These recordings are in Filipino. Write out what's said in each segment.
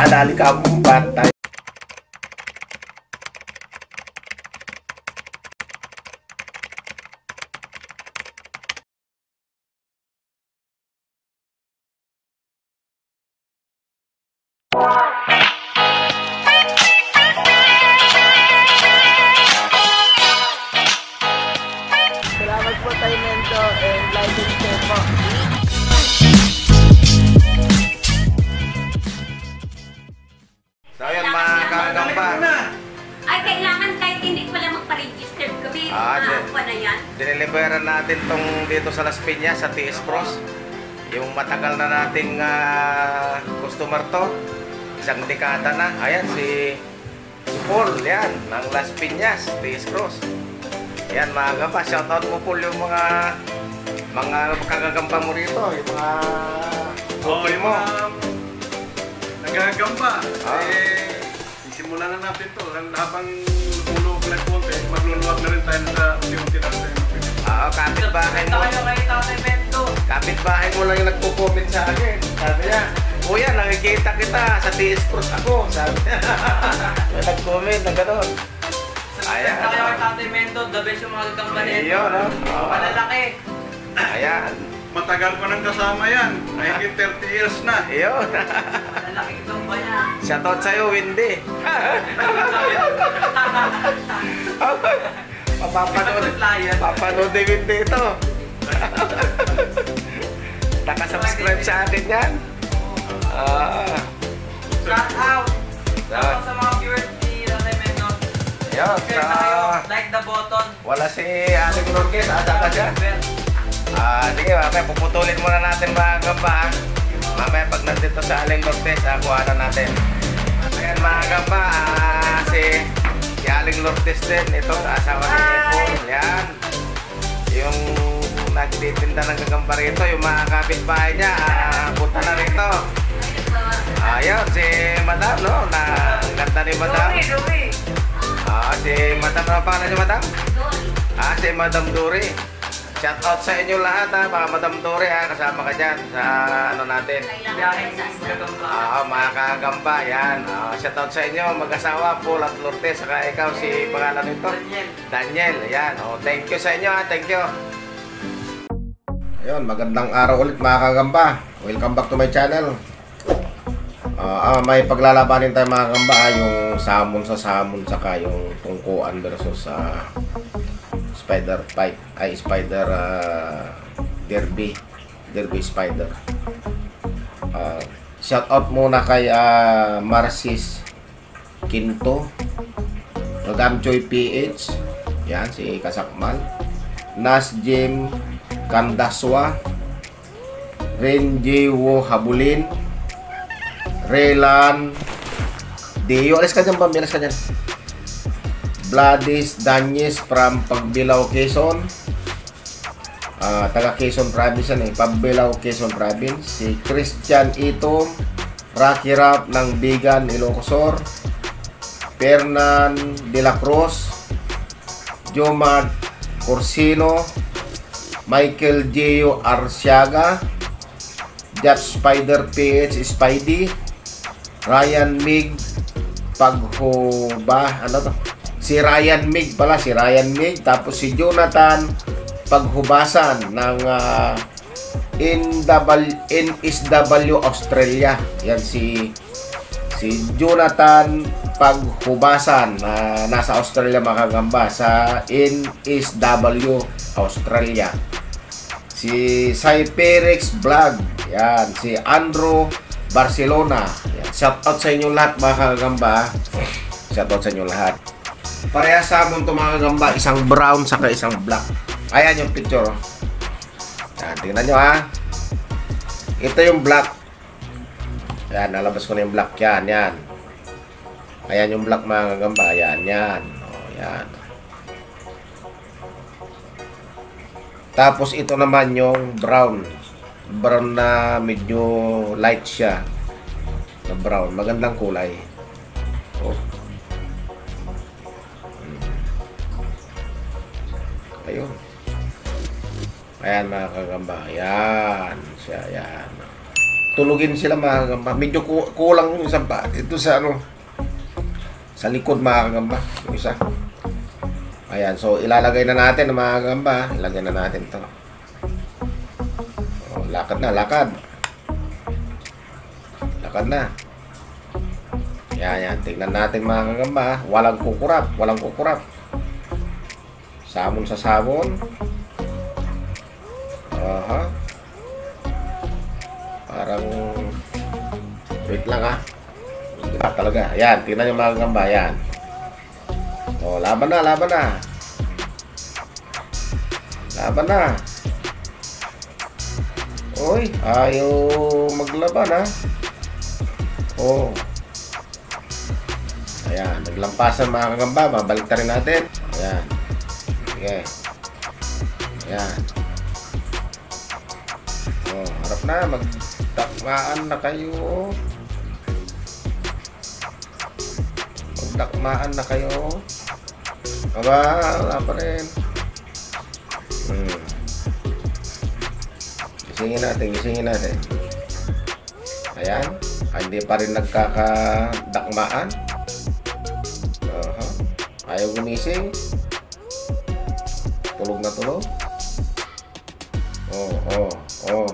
Dali ka patay. Salamat po tayo Mento and like and share po. So yun mga kagamba. Ay, kailangan kahit hindi pala magpa-register kami. Maakuha na yan. Diniliberan natin tong dito sa Las Piñas sa TS Cross. Yung matagal na nating customer to. Isang dekada na. Ayan si Paul, yan, ng Las Piñas, TS Cross. Yan mga kagamba, shoutout mo Paul yung mga kagagamba mo rito, yung mga booking mo. Nagagamba. Simulan na natin to. Habang hulog na konti, magluluwag na rin tayo sa unti-unti natin. Kapit-bahay mo. Kapit-bahay mo lang yung nagpo-comment sa akin. Sabi niya, Kuya, nakikita kita sa TS Cross ako. Sabi niya. May nag-comment na gano'n. Ayan. Sa kayo kay Tatay Mento, the best yung mga gagamba nito. Ayun, no? Malalaki. Ayan. Matagal ko nang kasama yan. Mahigit 30 years na. Ayun. Malalaki gagamba niya. Shoutout sa'yo, Wendy. Papanood ni Wendy ito. Naka-subscribe sa akin yan. Shout out! Shout out sa mga viewers ni Tatay Mento. Ayun, Share na kayo, like the button. wala si Aling Lourdes. Asa ka siya? Sige, mamaya puputulin muna natin mga gamba. Mamaya pag nandito sa Aling Lourdes, kuha na natin. Ayan mga gamba, si Aling Lourdes din. Ito, asawa ni Paul. Yan. Yung nagtitinda ng gagamba rito, yung mga kapitbahay niya, punta na rito. Ayun, si Madam, no? Ang ganda ni Madam. Si Madam, ano pangalan niyo, Madam? Si Madam Dory. Shout out sa inyo lahat mga Madam Dory kasama ka dyan sa ano natin. Mga kagamba, yan. Shout out sa inyo, mag-asawa, Paul at Lourdes, saka ikaw si pangalan nito? Daniel, yan. Thank you sa inyo, thank you. Ayun, magandang araw ulit mga kagamba. Welcome back to my channel. May paglalabanin tayo mga kagamba, yung samon sa samon, saka yung tungkuan versus spider fight, spider derby spider. Shout out muna kay Marcis Quinto, Madam Joy PH, yan si Kasakmal, Nas Jim Kandaswa, Renjewo Habulin, Relan Dio, alis ka dyan, Bambi, alis ka dyan. Vladis Danyes from Pagbilao, Quezon. Taga Quezon Province yan Pagbilao, Quezon Province. Si Christian Itom, Rocky Rap ng Bigan, Ilocosur. Fernan de la Cruz, Jomar Corsino, Michael Gio Arciaga, Judge Spider PH Spidey, Ryan Mig Paghuba, ano to? Si Ryan Mig pala, si Ryan Mig. Tapos si Jonathan Paghubasan ng NSW Australia. Yan si Jonathan Paghubasan na nasa Australia mga kagamba, sa NSW Australia. Si Cyperex Vlog, yan. Si Andrew Barcelona, yan. Shout out sa inyo lahat mga kagamba. Shout out sa inyo lahat. Parehas samon to mga kagamba, isang brown saka isang black. Ayan yung picture. Yan, tingnan nyo Ito yung black. Yan, nalabas ko na yung black. Yan. Ayan yung black mga kagamba. Yan. Yan. Tapos ito naman yung brown. Brown na medyo light siya. Na brown. Magandang kulay. Ayun. Ayan mga kagamba. Ayan. Siya. Ayan. tulugin sila mga kagamba. Medyo kulang yung isa pa. Ito sa ano, sa likod mga kagamba. Yung isa. Ayan, so ilalagay na natin mga kagamba. Ilagay na natin to. Oh, lakad na, lakad. Lakad na. Yan. Tingnan natin mga kagamba. Walang kukurap, walang kukurap. Sabon sa sabon. Aha. Parang wait lang ha. Talaga. Ayan, tingnan yung mga kagamba. Ayan. Oh, laban na. Laban na. Oy, ayaw maglaban ha. Oh. Ayan, naglampasan mga kagamba. Babalik na rin natin. Ayan. Sige. Ayan. Oh, harap na. Magtakmaan na kayo. Magtakmaan na kayo. Aba, wala pa rin. Gisingin natin. Ayan. Hindi pa rin nagkakadakmaan. Ayaw gumising. Tulog na tulog. Oh.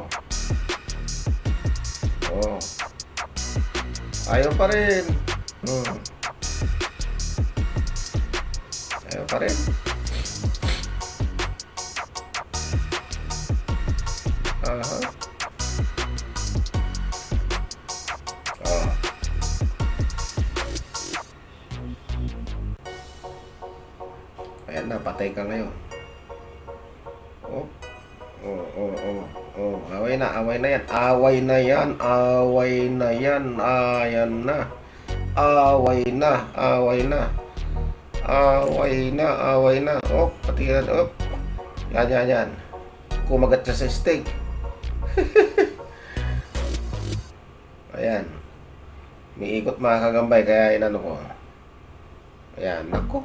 Ayaw pa rin. Ayaw pa rin. Ayan na, patay ka ngayon. Away na yan. Ayan na. Away na. Oh, patiran. Oh. Yan. Kumagat siya sa steak. Ayan. May ikot mga kagambay, kaya inano ko. Ayan, nako.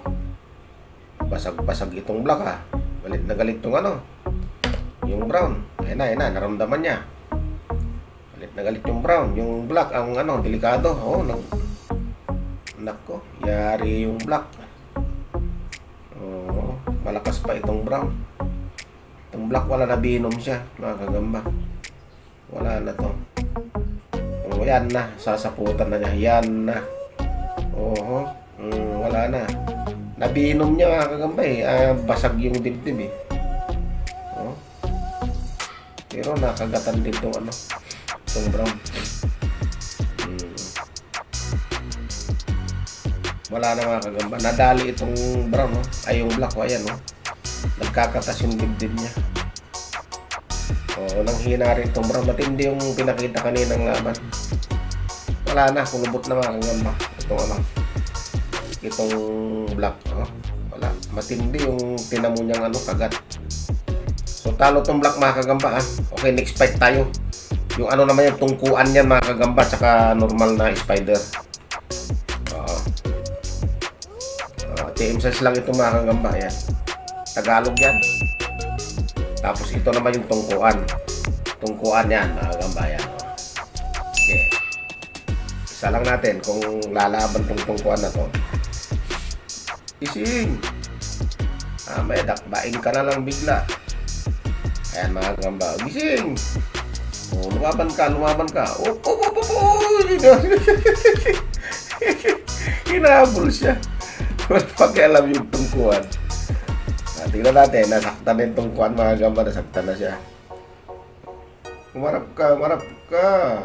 Basag itong black ha. Galit na galit tong ano. Yung brown. Ayan na, naramdaman niya. Galit na galit yung brown. Yung black, ang ano, delikado. Oh, nako, yari yung black. Oh, malakas pa itong brown. Itong black, wala na binom siya, mga kagamba. Wala na to. Oh, yan na, sasaputan na niya. Yan na. Oh, wala na. Nabinom niya mga kagamba basag yung dibdib eh. Oh. Pero nakagatan din itong ano, itong brown. Wala na mga kagamba. Nadali itong brown, no? Ay yung black, ayan, no? Nagkakatas yung dibdib niya. Oh, nang hina rin itong brown. Matindi yung pinakita kaninang laban. Wala na, kulubot na mga kagamba. Itong ano, itong black, oh. Wala. Matindi yung tinamo niyang ano, kagat. So talo tong black mga kagamba, ah. Okay, next fight tayo. Yung ano naman yung tungkuan niyan mga kagamba, tsaka normal na spider. TM size lang ito mga kagamba, yan. Tagalog yan. Tapos ito naman yung tungkuan. Tungkuan yan mga kagamba, yan. Okay. Isa lang natin kung lalaban tong tungkuan na to. Ising. May dakbain ka na lang bigla. Ayan mga kagamba. Gising. Oh, lumaban ka. Oh. Hinabol siya. Pakialam yung tungkuan. Tingnan natin, nasaktan na yung tungkuan mga kagamba. Nasaktan na siya. Umarap ka. Umarap ka.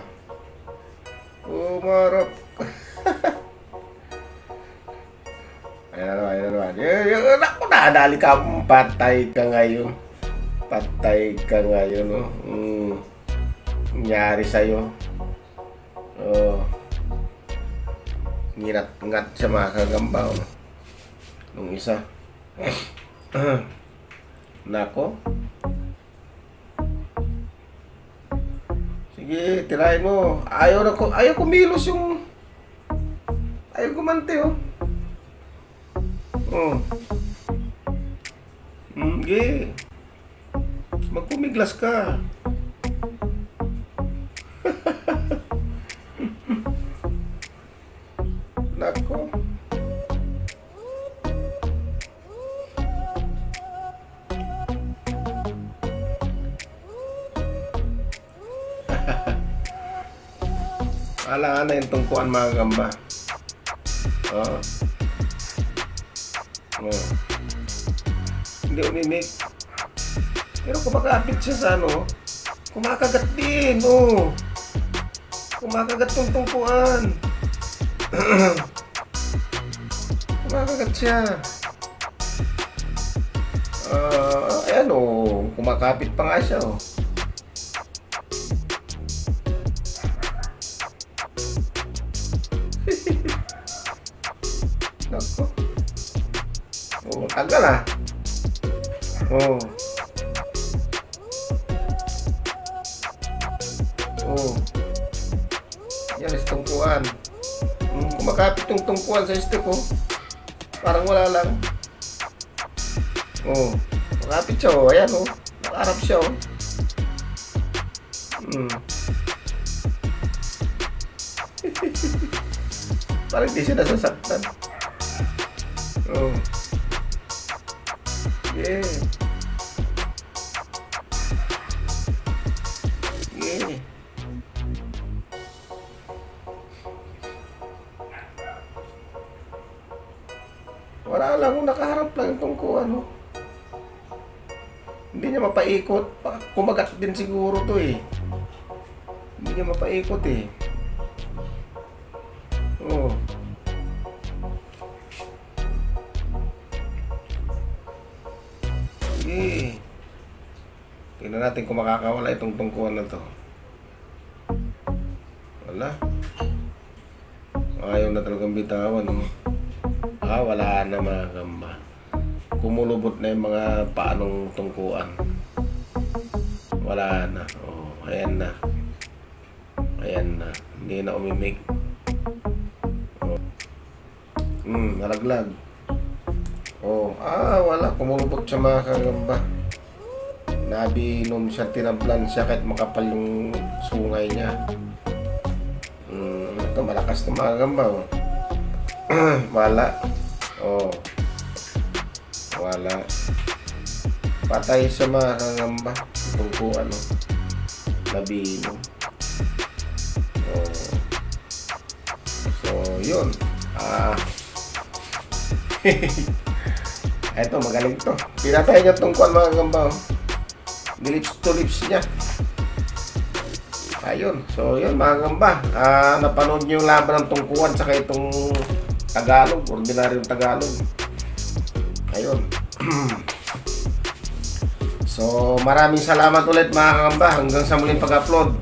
Ayan naman. Naku, nadali ka. Patay ka ngayon. Oh. Nangyari sa'yo. Oh. Ngirat-ngat siya mga kagamba. Oh. Nung isa. Nako. Sige, tirahin mo. Ayaw kumilos yung... Ayaw kumante, oh. Oh. Sige. Magpumiglas ka. Alangan na yung tungkuan mga gamba. Oh. Oh. Hindi umimik. Pero kumakapit siya sa ano, kumakagat din, oh. Kumakagat tong tungkuan. Kumakagat siya. Ayan, oh. Kumakapit pa nga siya, oh. Nako. Oh, tagal ah. Oh. Oh. Yan, tungkuan. Kumakapit yung tungkuan sa stick, oh. Parang wala lang. Oh. Kumakapit siya, oh. Ayan, oh. Nakaharap siya, oh. Parang di siya nasasaktan. Oh. Yeah. Yeah. Wala lang, nakaharap lang yung tungkuan, oh. Hindi niya mapaikot. Kumagat din siguro to eh. Hindi niya mapaikot eh. Oh. Sige. Tingnan natin kung makakawala itong tungkuan na to. Wala. Ayaw na talagang bitawan, oh. Wala na mga gamba. Kumulubot na yung mga paanong tungkuan. Wala na. Oh, ayan na. Ayan na. Hindi na umimik. Oh. Nalaglag. Oh, wala. Kumulubot siya mga kagamba. Nabinom siya, tinablan siya kahit makapal yung sungay niya. Ito, malakas na mga gamba, oh. Wala. Oh. Wala. Patay sa mga kagamba. Tungkuan, oh. Nabinom. Oh. So, yun. Eto, magaling to. Pinatay niya tungkuan mga kagamba, oh. Nilips to lips niya. Ayun. So, yun mga kagamba. Napanood niyo yung laban ng tungkuan saka itong Tagalog, ordinaryong Tagalog. Ayun. So, maraming salamat ulit mga kagamba. Hanggang sa muling pag-upload.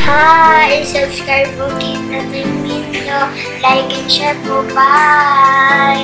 Hi! Subscribe po kita ng video. Like and share po. Bye!